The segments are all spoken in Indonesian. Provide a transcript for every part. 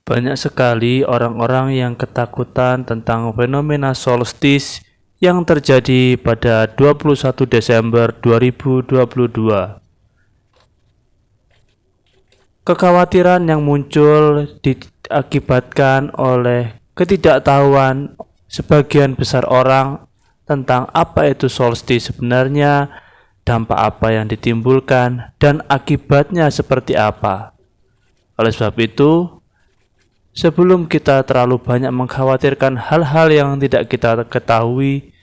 Banyak sekali orang-orang yang ketakutan tentang fenomena solstice yang terjadi pada 21 Desember 2022. Kekhawatiran yang muncul diakibatkan oleh ketidaktahuan sebagian besar orang tentang apa itu solstice sebenarnya, dampak apa yang ditimbulkan, dan akibatnya seperti apa. Oleh sebab itu, sebelum kita terlalu banyak mengkhawatirkan hal-hal yang tidak kita ketahui,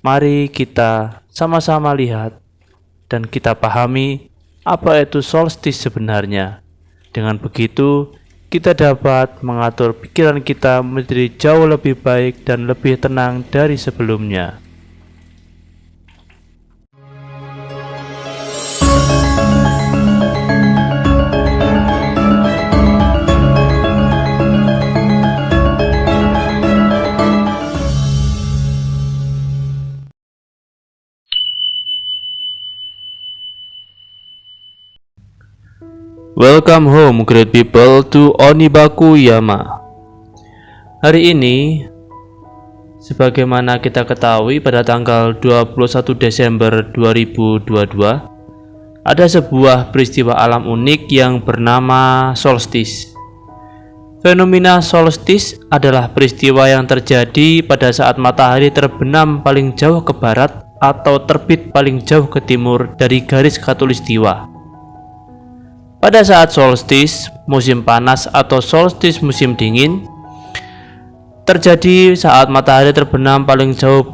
mari kita sama-sama lihat dan kita pahami apa itu solstice sebenarnya. Dengan begitu, kita dapat mengatur pikiran kita menjadi jauh lebih baik dan lebih tenang dari sebelumnya. Welcome home, great people, to Onibaku Yama. Hari ini, sebagaimana kita ketahui pada tanggal 21 Desember 2022, ada sebuah peristiwa alam unik yang bernama solstice. Fenomena solstice adalah peristiwa yang terjadi pada saat matahari terbenam paling jauh ke barat atau terbit paling jauh ke timur dari garis khatulistiwa. Pada saat solstice musim panas atau solstice musim dingin terjadi saat matahari terbenam paling jauh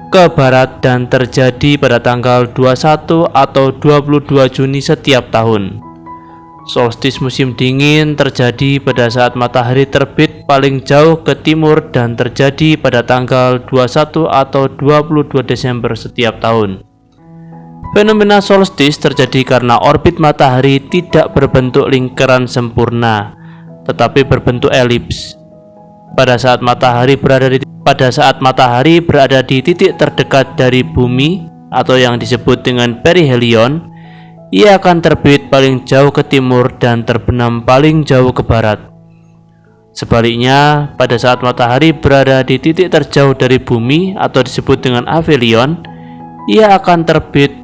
ke barat dan terjadi pada tanggal 21 atau 22 Juni setiap tahun. Solstice musim dingin terjadi pada saat matahari terbit paling jauh ke timur dan terjadi pada tanggal 21 atau 22 Desember setiap tahun. Fenomena solstice terjadi karena orbit matahari tidak berbentuk lingkaran sempurna, tetapi berbentuk elips. Pada saat matahari berada di titik terdekat dari bumi atau yang disebut dengan perihelion, ia akan terbit paling jauh ke timur dan terbenam paling jauh ke barat. Sebaliknya, pada saat matahari berada di titik terjauh dari bumi atau disebut dengan aphelion, ia akan terbit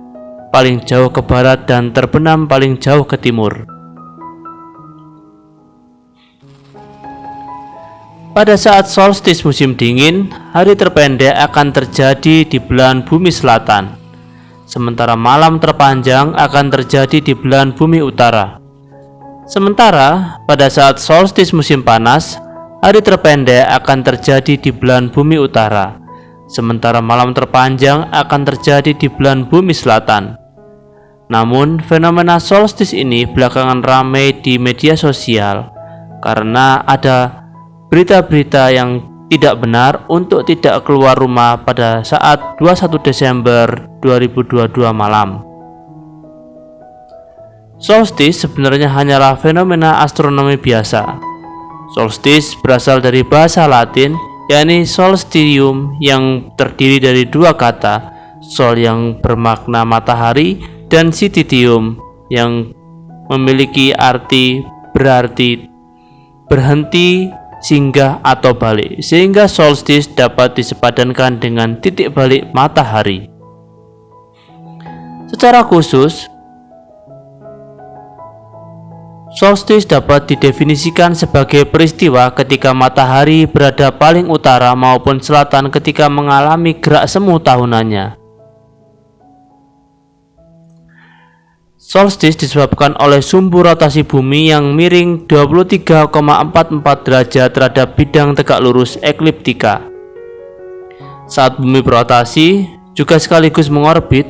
paling jauh ke barat dan terbenam paling jauh ke timur. Pada saat solstice musim dingin, hari terpendek akan terjadi di belahan bumi selatan, sementara malam terpanjang akan terjadi di belahan bumi utara. Sementara pada saat solstice musim panas, hari terpendek akan terjadi di belahan bumi utara, sementara malam terpanjang akan terjadi di belahan bumi selatan. Namun, fenomena solstice ini belakangan ramai di media sosial karena ada berita-berita yang tidak benar untuk tidak keluar rumah pada saat 21 Desember 2022 malam. Solstice sebenarnya hanyalah fenomena astronomi biasa. Solstice berasal dari bahasa Latin, yakni solstitium, yang terdiri dari dua kata, sol yang bermakna matahari dan sititium yang memiliki arti berarti berhenti, singgah atau balik, sehingga solstice dapat disepadankan dengan titik balik matahari. Secara khusus, solstice dapat didefinisikan sebagai peristiwa ketika matahari berada paling utara maupun selatan ketika mengalami gerak semu tahunannya. Solstice disebabkan oleh sumbu rotasi bumi yang miring 23,44 derajat terhadap bidang tegak lurus ekliptika. Saat bumi berotasi juga sekaligus mengorbit,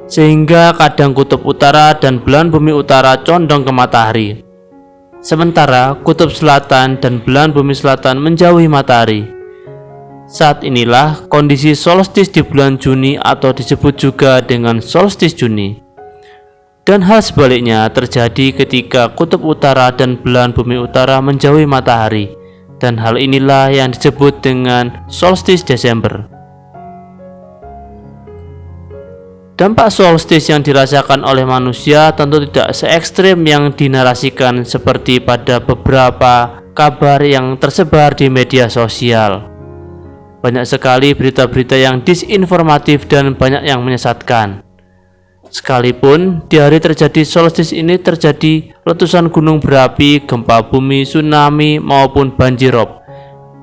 sehingga kadang kutub utara dan belahan bumi utara condong ke matahari, sementara kutub selatan dan belahan bumi selatan menjauhi matahari. Saat inilah kondisi solstice di bulan Juni atau disebut juga dengan solstice Juni. Dan hal sebaliknya terjadi ketika kutub utara dan belahan bumi utara menjauhi matahari, dan hal inilah yang disebut dengan solstice Desember. Dampak solstice yang dirasakan oleh manusia tentu tidak se ekstrem yang dinarasikan seperti pada beberapa kabar yang tersebar di media sosial. Banyak sekali berita-berita yang disinformatif dan banyak yang menyesatkan. Sekalipun di hari terjadi solstice ini terjadi letusan gunung berapi, gempa bumi, tsunami maupun banjirop.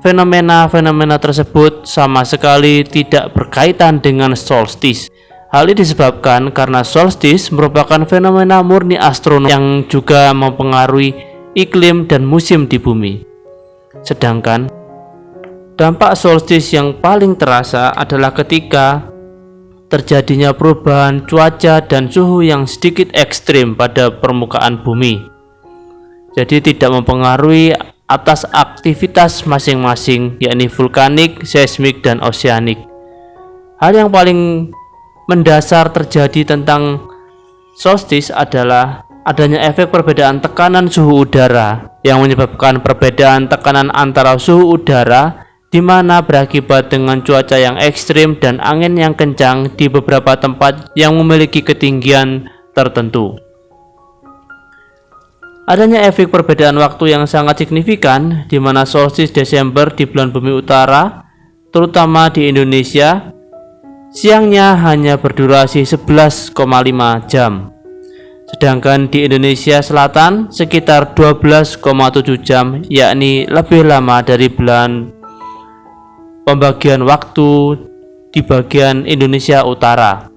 Fenomena-fenomena tersebut sama sekali tidak berkaitan dengan solstice. Hal ini disebabkan karena solstice merupakan fenomena murni astronomi yang juga mempengaruhi iklim dan musim di bumi. Sedangkan dampak solstice yang paling terasa adalah ketika terjadinya perubahan cuaca dan suhu yang sedikit ekstrim pada permukaan bumi. Jadi tidak mempengaruhi atas aktivitas masing-masing, yakni vulkanik, seismik, dan oseanik. Hal yang paling mendasar terjadi tentang solstice adalah adanya efek perbedaan tekanan suhu udara yang menyebabkan perbedaan tekanan antara suhu udara di mana berakibat dengan cuaca yang ekstrim dan angin yang kencang di beberapa tempat yang memiliki ketinggian tertentu. Adanya efek perbedaan waktu yang sangat signifikan di mana solstice Desember di belahan bumi utara, terutama di Indonesia, siangnya hanya berdurasi 11,5 jam. Sedangkan di Indonesia Selatan sekitar 12,7 jam, yakni lebih lama dari belahan pembagian waktu di bagian Indonesia Utara.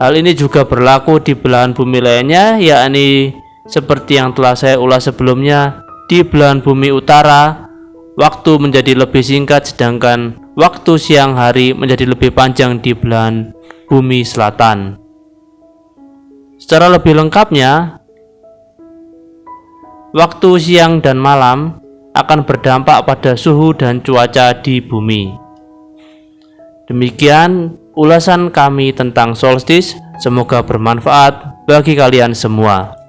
Hal ini juga berlaku di belahan bumi lainnya, yakni seperti yang telah saya ulas sebelumnya, di belahan bumi utara waktu menjadi lebih singkat sedangkan waktu siang hari menjadi lebih panjang di belahan bumi selatan. Secara lebih lengkapnya, waktu siang dan malam akan berdampak pada suhu dan cuaca di bumi. Demikian ulasan kami tentang solstice, semoga bermanfaat bagi kalian semua.